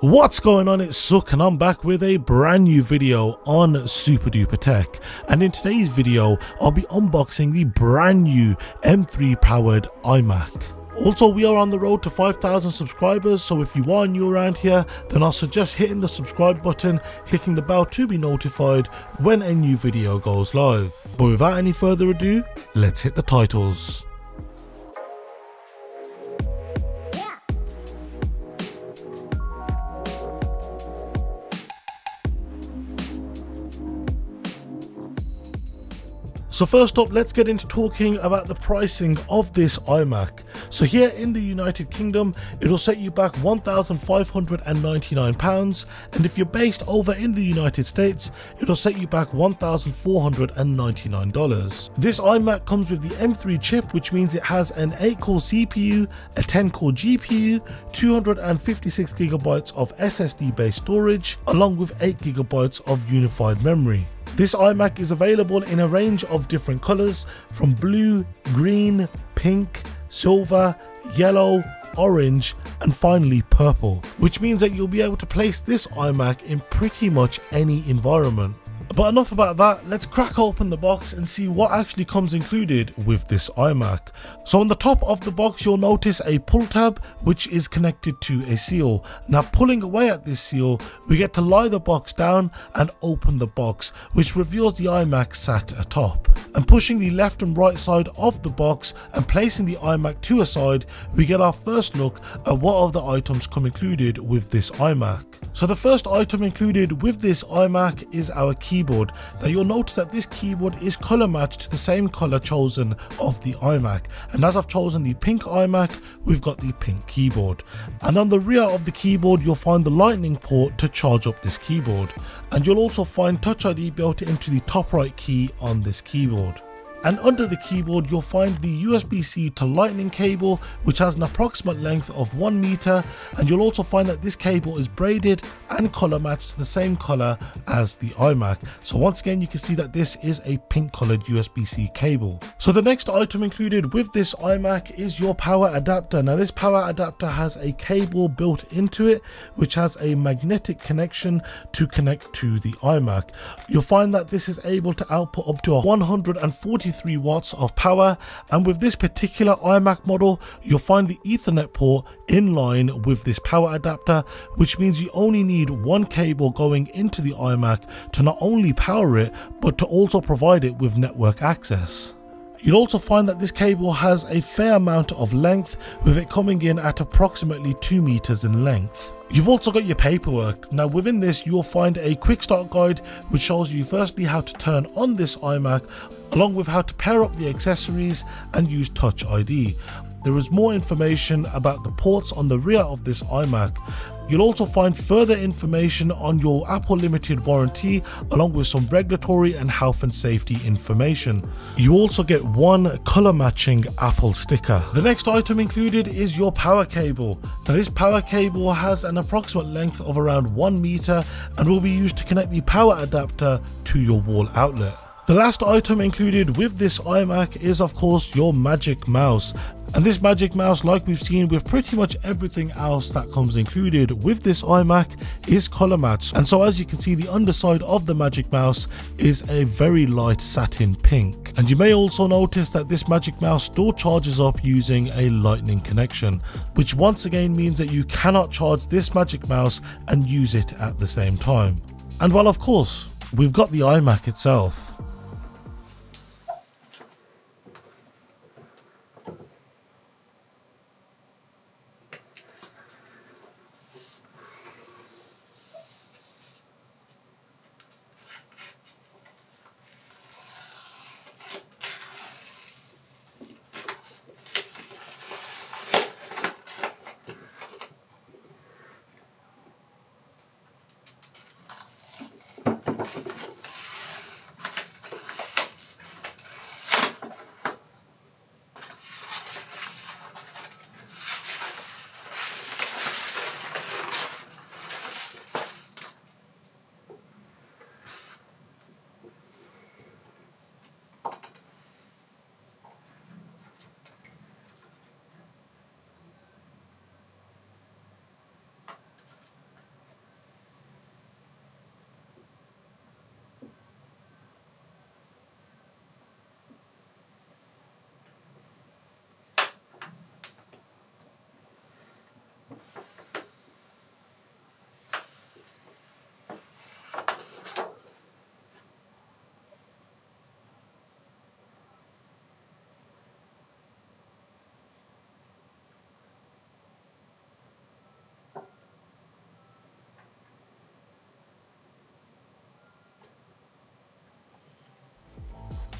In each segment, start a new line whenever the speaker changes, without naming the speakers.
What's going on, it's Suk and I'm back with a brand new video on SuperDuprTech, and in today's video I'll be unboxing the brand new M3 powered iMac. Also, we are on the road to 5,000 subscribers, so if you are new around here then I'll suggest hitting the subscribe button, clicking the bell to be notified when a new video goes live. But without any further ado, let's hit the titles. So first up, let's get into talking about the pricing of this iMac. So here in the United Kingdom, it'll set you back £1,599, and if you're based over in the United States, it'll set you back $1,499. This iMac comes with the M3 chip, which means it has an 8-core CPU, a 10-core GPU, 256GB of SSD-based storage, along with 8GB of unified memory. This iMac is available in a range of different colours, from blue, green, pink, silver, yellow, orange, and finally purple, which means that you'll be able to place this iMac in pretty much any environment. But enough about that, let's crack open the box and see what actually comes included with this iMac. So on the top of the box you'll notice a pull tab which is connected to a seal. Now pulling away at this seal, we get to lie the box down and open the box, which reveals the iMac sat atop. And pushing the left and right side of the box and placing the iMac to a side, we get our first look at what of the items come included with this iMac. So the first item included with this iMac is our keyboard. Now you'll notice that this keyboard is colour matched to the same colour chosen of the iMac, and as I've chosen the pink iMac, we've got the pink keyboard. And on the rear of the keyboard you'll find the lightning port to charge up this keyboard, and you'll also find Touch ID built into the top right key on this keyboard. And under the keyboard you'll find the USB-C to lightning cable, which has an approximate length of 1 meter, and you'll also find that this cable is braided and colour matched to the same colour as the iMac. So once again you can see that this is a pink coloured USB-C cable. So the next item included with this iMac is your power adapter. Now this power adapter has a cable built into it which has a magnetic connection to connect to the iMac. You'll find that this is able to output up to 143 watts of power, and with this particular iMac model you'll find the Ethernet port in line with this power adapter, which means you only need one cable going into the iMac to not only power it but to also provide it with network access. You'll also find that this cable has a fair amount of length, with it coming in at approximately 2 meters in length. You've also got your paperwork. Now within this you'll find a quick start guide which shows you firstly how to turn on this iMac, along with how to pair up the accessories and use Touch ID. There is more information about the ports on the rear of this iMac. You'll also find further information on your Apple limited warranty, along with some regulatory and health and safety information. You also get one colour matching Apple sticker. The next item included is your power cable. Now this power cable has an approximate length of around 1 meter and will be used to connect the power adapter to your wall outlet. The last item included with this iMac is of course your Magic Mouse. And this Magic Mouse, like we've seen with pretty much everything else that comes included with this iMac, is colour matched. And so as you can see, the underside of the Magic Mouse is a very light satin pink. And you may also notice that this Magic Mouse still charges up using a lightning connection, which once again means that you cannot charge this Magic Mouse and use it at the same time. And well, of course, we've got the iMac itself.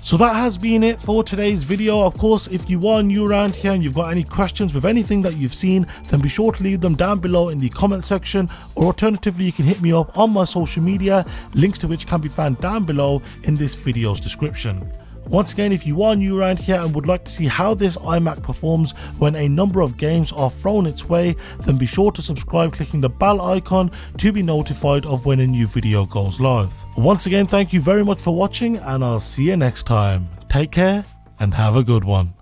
So that has been it for today's video. Of course, if you are new around here and you've got any questions with anything that you've seen, then be sure to leave them down below in the comment section, or alternatively you can hit me up on my social media, links to which can be found down below in this video's description. Once again, if you are new around here and would like to see how this iMac performs when a number of games are thrown its way, then be sure to subscribe clicking the bell icon to be notified of when a new video goes live. Once again, thank you very much for watching, and I'll see you next time. Take care and have a good one.